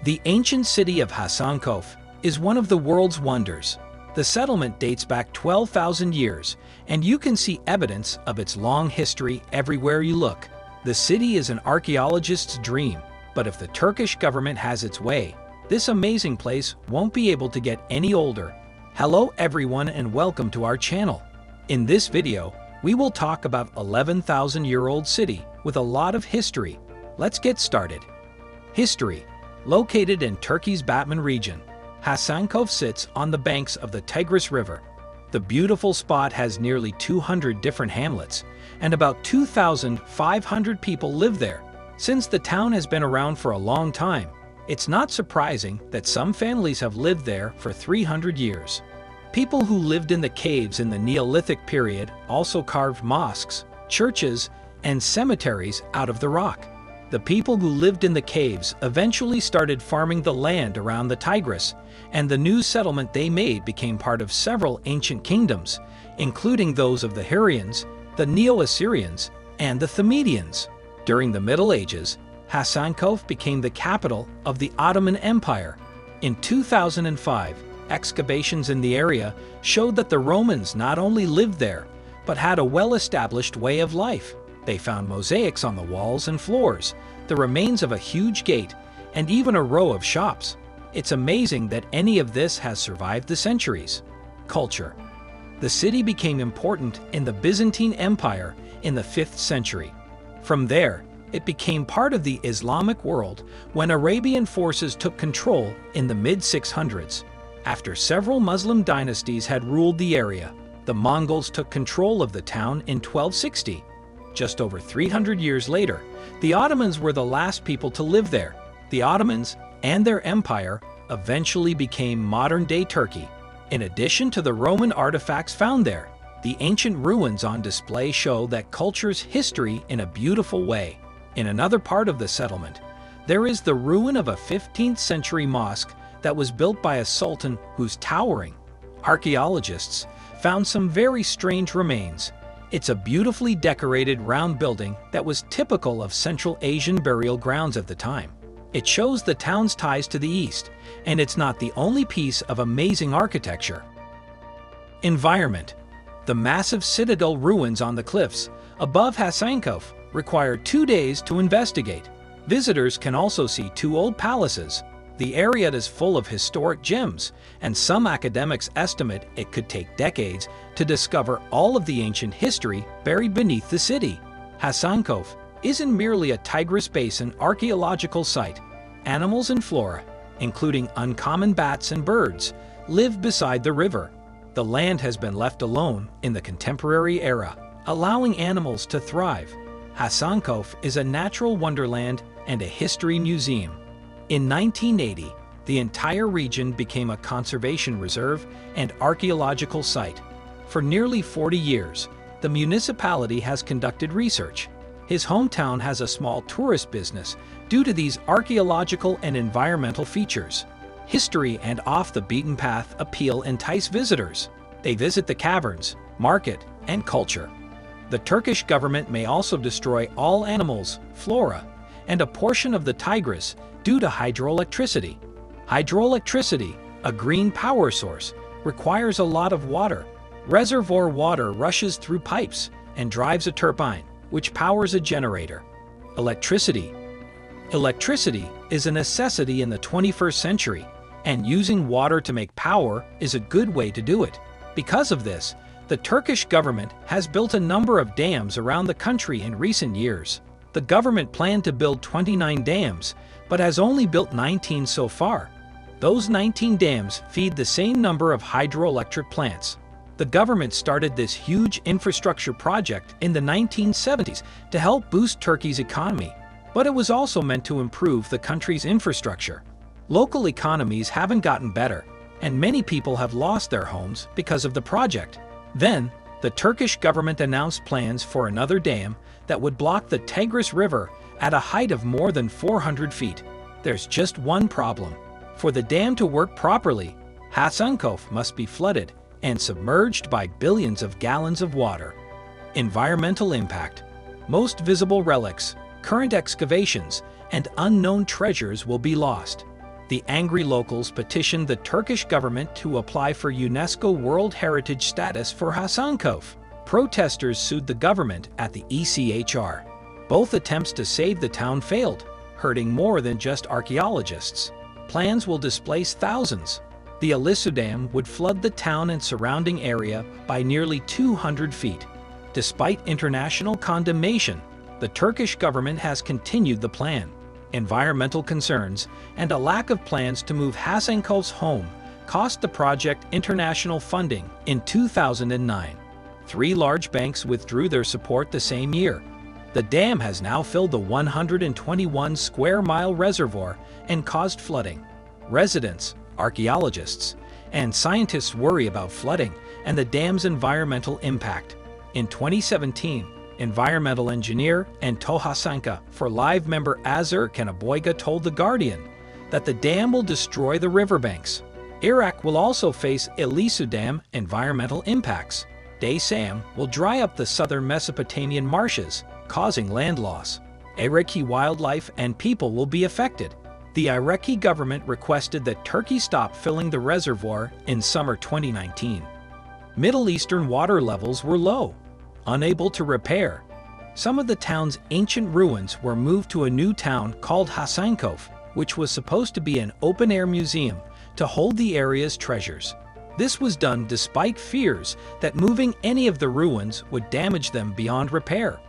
The ancient city of Hasankeyf is one of the world's wonders. The settlement dates back 12,000 years, and you can see evidence of its long history everywhere you look. The city is an archaeologist's dream, but if the Turkish government has its way, this amazing place won't be able to get any older. Hello everyone and welcome to our channel. In this video, we will talk about 11,000-year-old city with a lot of history. Let's get started. History. Located in Turkey's Batman region, Hasankeyf sits on the banks of the Tigris River. The beautiful spot has nearly 200 different hamlets, and about 2,500 people live there. Since the town has been around for a long time, it's not surprising that some families have lived there for 300 years. People who lived in the caves in the Neolithic period also carved mosques, churches, and cemeteries out of the rock. The people who lived in the caves eventually started farming the land around the Tigris, and the new settlement they made became part of several ancient kingdoms, including those of the Hurrians, the Neo-Assyrians, and the Themedians. During the Middle Ages, Hasankeyf became the capital of the Ottoman Empire. In 2005, excavations in the area showed that the Romans not only lived there, but had a well-established way of life. They found mosaics on the walls and floors, the remains of a huge gate, and even a row of shops. It's amazing that any of this has survived the centuries. Culture. The city became important in the Byzantine Empire in the 5th century. From there, it became part of the Islamic world when Arabian forces took control in the mid-600s. After several Muslim dynasties had ruled the area, the Mongols took control of the town in 1260. Just over 300 years later, the Ottomans were the last people to live there. The Ottomans and their empire eventually became modern-day Turkey. In addition to the Roman artifacts found there, the ancient ruins on display show that culture's history in a beautiful way. In another part of the settlement, there is the ruin of a 15th-century mosque that was built by a sultan whose towering. Archaeologists found some very strange remains. It's a beautifully decorated round building that was typical of Central Asian burial grounds at the time. It shows the town's ties to the East, and it's not the only piece of amazing architecture. Environment. The massive citadel ruins on the cliffs above Hasankeyf require 2 days to investigate. Visitors can also see 2 old palaces. The area is full of historic gems, and some academics estimate it could take decades to discover all of the ancient history buried beneath the city. Hasankeyf isn't merely a Tigris Basin archaeological site. Animals and flora, including uncommon bats and birds, live beside the river. The land has been left alone in the contemporary era, allowing animals to thrive. Hasankeyf is a natural wonderland and a history museum. In 1980, the entire region became a conservation reserve and archaeological site. For nearly 40 years, the municipality has conducted research. His hometown has a small tourist business due to these archaeological and environmental features. History and off-the-beaten-path appeal entice visitors. They visit the caverns, market, and culture. The Turkish government may also destroy all animals, flora, and a portion of the Tigris due to hydroelectricity. Hydroelectricity, a green power source, requires a lot of water. Reservoir water rushes through pipes and drives a turbine, which powers a generator. Electricity. Electricity is a necessity in the 21st century, and using water to make power is a good way to do it. Because of this, the Turkish government has built a number of dams around the country in recent years. The government planned to build 29 dams, but has only built 19 so far. Those 19 dams feed the same number of hydroelectric plants. The government started this huge infrastructure project in the 1970s to help boost Turkey's economy, but it was also meant to improve the country's infrastructure. Local economies haven't gotten better, and many people have lost their homes because of the project. Then, the Turkish government announced plans for another dam that would block the Tigris River at a height of more than 400 feet. There's just one problem. For the dam to work properly, Hasankeyf must be flooded and submerged by billions of gallons of water. Environmental impact. Most visible relics, current excavations, and unknown treasures will be lost. The angry locals petitioned the Turkish government to apply for UNESCO World Heritage status for Hasankeyf. Protesters sued the government at the ECHR. Both attempts to save the town failed, hurting more than just archaeologists. Plans will displace thousands. The Ilisu Dam would flood the town and surrounding area by nearly 200 feet. Despite international condemnation, the Turkish government has continued the plan. Environmental concerns and a lack of plans to move Hasankeyf's home cost the project international funding in 2009. 3 large banks withdrew their support the same year. The dam has now filled the 121 square mile reservoir and caused flooding. Residents, archaeologists, and scientists worry about flooding and the dam's environmental impact. In 2017, environmental engineer and Hasankeyf for Live member Azur Kanaboyga told The Guardian that the dam will destroy the riverbanks. Iraq will also face Ilisu Dam environmental impacts. Daysam will dry up the southern Mesopotamian marshes, causing land loss. Iraqi wildlife and people will be affected. The Iraqi government requested that Turkey stop filling the reservoir in summer 2019. Middle Eastern water levels were low. Unable to repair, some of the town's ancient ruins were moved to a new town called Hasankeyf, which was supposed to be an open-air museum to hold the area's treasures. This was done despite fears that moving any of the ruins would damage them beyond repair.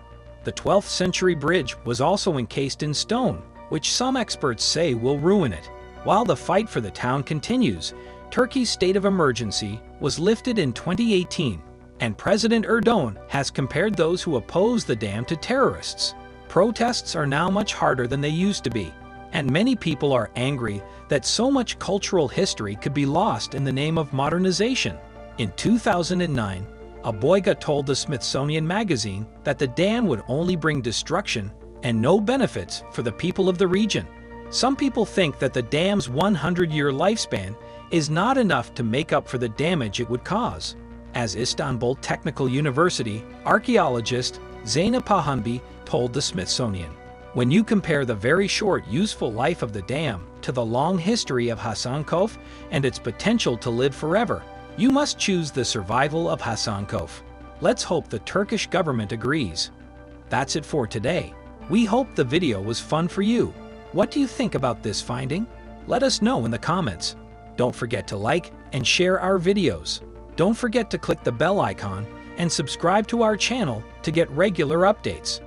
The 12th century bridge was also encased in stone, which some experts say will ruin it. While the fight for the town continues, Turkey's state of emergency was lifted in 2018, and President Erdogan has compared those who oppose the dam to terrorists. Protests are now much harder than they used to be, and many people are angry that so much cultural history could be lost in the name of modernization. In 2009, Aboyga told the Smithsonian Magazine that the dam would only bring destruction and no benefits for the people of the region. Some people think that the dam's 100-year lifespan is not enough to make up for the damage it would cause. As Istanbul Technical University archaeologist Zeynep Pahanbi told the Smithsonian, when you compare the very short useful life of the dam to the long history of Hasankeyf and its potential to live forever, you must choose the survival of Hasankeyf. Let's hope the Turkish government agrees. That's it for today. We hope the video was fun for you. What do you think about this finding? Let us know in the comments. Don't forget to like and share our videos. Don't forget to click the bell icon and subscribe to our channel to get regular updates.